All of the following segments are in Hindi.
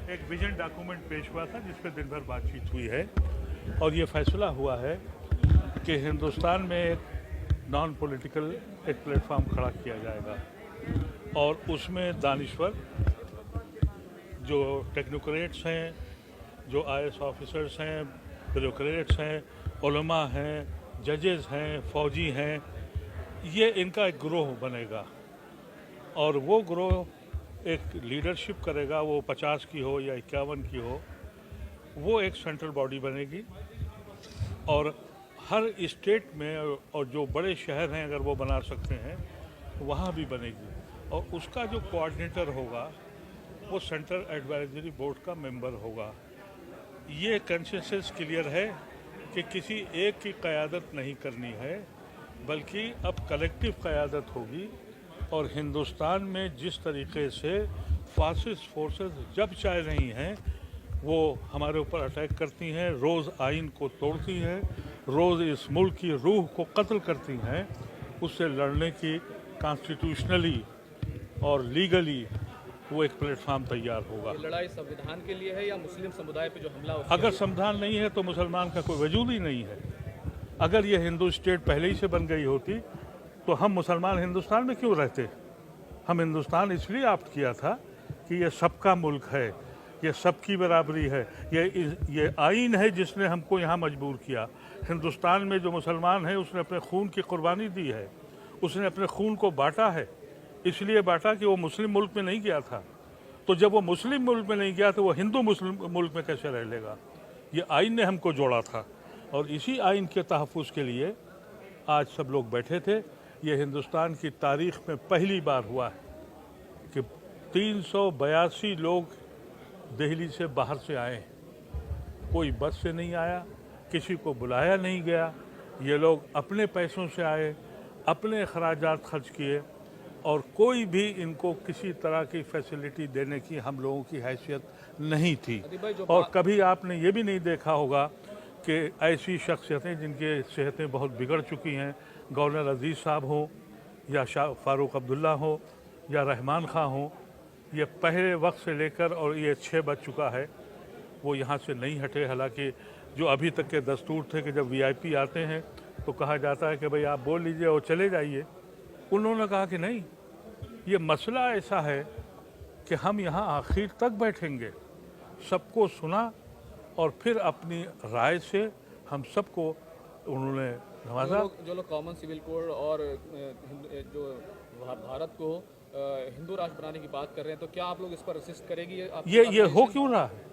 एक विजन डॉक्यूमेंट पेश हुआ था जिस पर दिन भर बातचीत हुई है और ये फैसला हुआ है कि हिंदुस्तान में एक नॉन पॉलिटिकल एक प्लेटफॉर्म खड़ा किया जाएगा और उसमें दानिश्वर जो टेक्नोक्रेट्स हैं, जो आईएएस ऑफिसर्स हैं, ब्यूरोक्रेट्स हैं, उलमा हैं, जजेस हैं, फौजी हैं, ये इनका एक ग्रोह बनेगा और वो ग्रोह एक लीडरशिप करेगा। वो 50 की हो या 51 की हो, वो एक सेंट्रल बॉडी बनेगी और हर स्टेट में और जो बड़े शहर हैं अगर वो बना सकते हैं वहाँ भी बनेगी और उसका जो कोऑर्डिनेटर होगा वो सेंट्रल एडवाइजरी बोर्ड का मेंबर होगा। ये कंसेंसस क्लियर है कि किसी एक की क़यादत नहीं करनी है बल्कि अब कलेक्टिव क़यादत होगी और हिंदुस्तान में जिस तरीके से फासिस्ट फोर्सेस जब चाह रही हैं वो हमारे ऊपर अटैक करती हैं, रोज़ आइन को तोड़ती हैं, रोज़ इस मुल्क की रूह को कत्ल करती हैं, उससे लड़ने की कॉन्स्टिट्यूशनली और लीगली वो एक प्लेटफॉर्म तैयार होगा। ये लड़ाई संविधान के लिए है या मुस्लिम समुदाय पे जो हमला हो? अगर संविधान नहीं है तो मुसलमान का कोई वजूद ही नहीं है। अगर ये हिंदू स्टेट पहले ही से बन गई होती तो हम मुसलमान हिंदुस्तान में क्यों रहते? हम हिंदुस्तान इसलिए ऑप्ट किया था कि ये सबका मुल्क है, ये सबकी बराबरी है, ये आइन है जिसने हमको यहाँ मजबूर किया। हिंदुस्तान में जो मुसलमान है उसने अपने खून की कुर्बानी दी है, उसने अपने खून को बांटा है, इसलिए बांटा कि वो मुस्लिम मुल्क में नहीं गया था। तो जब वो मुस्लिम मुल्क में नहीं गया तो वो हिंदू मुस्लिम मुल्क में कैसे रह लेगा? ये आइन ने हमको जोड़ा था और इसी आइन के तहफ़्फ़ुज़ के लिए आज सब लोग बैठे थे। ये हिंदुस्तान की तारीख़ में पहली बार हुआ है कि 382 लोग दिल्ली से बाहर से आए। कोई बस से नहीं आया, किसी को बुलाया नहीं गया, ये लोग अपने पैसों से आए, अपने अखराजात खर्च किए और कोई भी इनको किसी तरह की फैसिलिटी देने की हम लोगों की हैसियत नहीं थी। और कभी आपने ये भी नहीं देखा होगा कि ऐसी शख्सियतें जिनकी सेहतें बहुत बिगड़ चुकी हैं, गवर्नर अजीज़ साहब हों या शाह फ़ारूक अब्दुल्ला हो या रहमान खां हो, ये पहले वक्त से लेकर और ये 6 बज चुका है वो यहाँ से नहीं हटे। हालांकि जो अभी तक के दस्तूर थे कि जब वीआईपी आते हैं तो कहा जाता है कि भाई आप बोल लीजिए और चले जाइए, उन्होंने कहा कि नहीं, ये मसला ऐसा है कि हम यहाँ आखिर तक बैठेंगे। सबको सुना और फिर अपनी राय से हम सबको उन्होंने नवाजा। जो लोग कॉमन सिविल कोड और जो भारत को हिंदू राष्ट्र बनाने की बात कर रहे हैं, तो क्या आप लोग इस पर असिस्ट करेंगी? ये हो क्यों रहा है?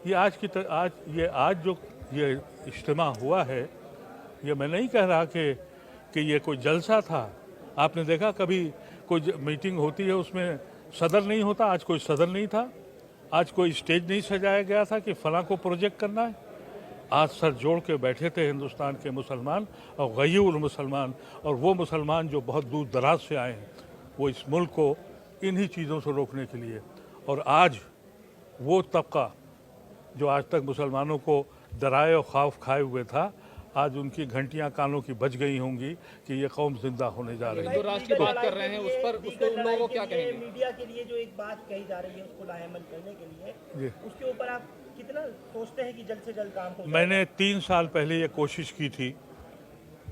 ये आज जो ये इज्तिमा हुआ है, ये मैं नहीं कह रहा कि ये कोई जलसा था। आपने देखा कभी कोई मीटिंग होती है उसमें सदर नहीं होता? आज कोई सदर नहीं था, आज कोई स्टेज नहीं सजाया गया था कि फलां को प्रोजेक्ट करना है। आज सर जोड़ के बैठे थे हिंदुस्तान के मुसलमान और गय्यूर मुसलमान, और वो मुसलमान जो बहुत दूर दराज से आए हैं, वो इस मुल्क को इन्हीं चीज़ों से रोकने के लिए। और आज वो तबका जो आज तक मुसलमानों को डराए और खौफ खाए हुए था, आज उनकी घंटियां कानों की बज गई होंगी कि ये कौम जिंदा होने जा रही है। हिंदू राष्ट्र की बात कर रहे हैं, उस पर उन लोगों को क्या कहेंगे? मीडिया के लिए जो एक बात कही जा रही है उसको लाहेमन करने के लिए, उसके ऊपर आप कितना सोचते हैं कि जल्द से जल्द काम हो? मैंने 3 साल पहले ये कोशिश की थी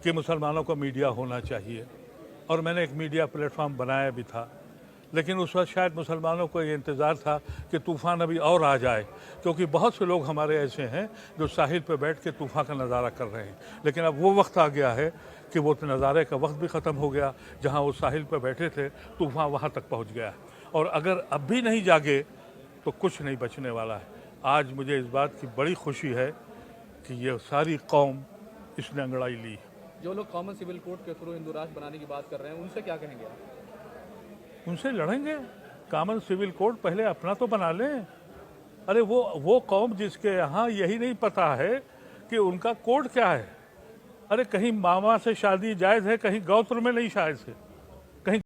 कि मुसलमानों का मीडिया होना चाहिए और मैंने एक मीडिया प्लेटफॉर्म बनाया भी था, लेकिन उस वक्त शायद मुसलमानों को ये इंतज़ार था कि तूफ़ान अभी और आ जाए, क्योंकि बहुत से लोग हमारे ऐसे हैं जो साहिल पर बैठ के तूफ़ान का नज़ारा कर रहे हैं। लेकिन अब वो वक्त आ गया है कि वो नज़ारे का वक्त भी ख़त्म हो गया। जहाँ वो साहिल पर बैठे थे तूफ़ान वहाँ तक पहुँच गया है और अगर अब भी नहीं जागे तो कुछ नहीं बचने वाला है। आज मुझे इस बात की बड़ी खुशी है कि ये सारी कौम इसने अंगड़ाई ली। जो लोग कॉमन सिविल कोड के थ्रू हिंदू राष्ट्र बनाने की बात कर रहे हैं, उनसे क्या कहेंगे आप? उनसे लड़ेंगे। कॉमन सिविल कोड पहले अपना तो बना लें। अरे वो कौम जिसके यहाँ यही नहीं पता है कि उनका कोड क्या है। अरे कहीं मामा से शादी जायज़ है, कहीं गौत्र में नहीं शायद है।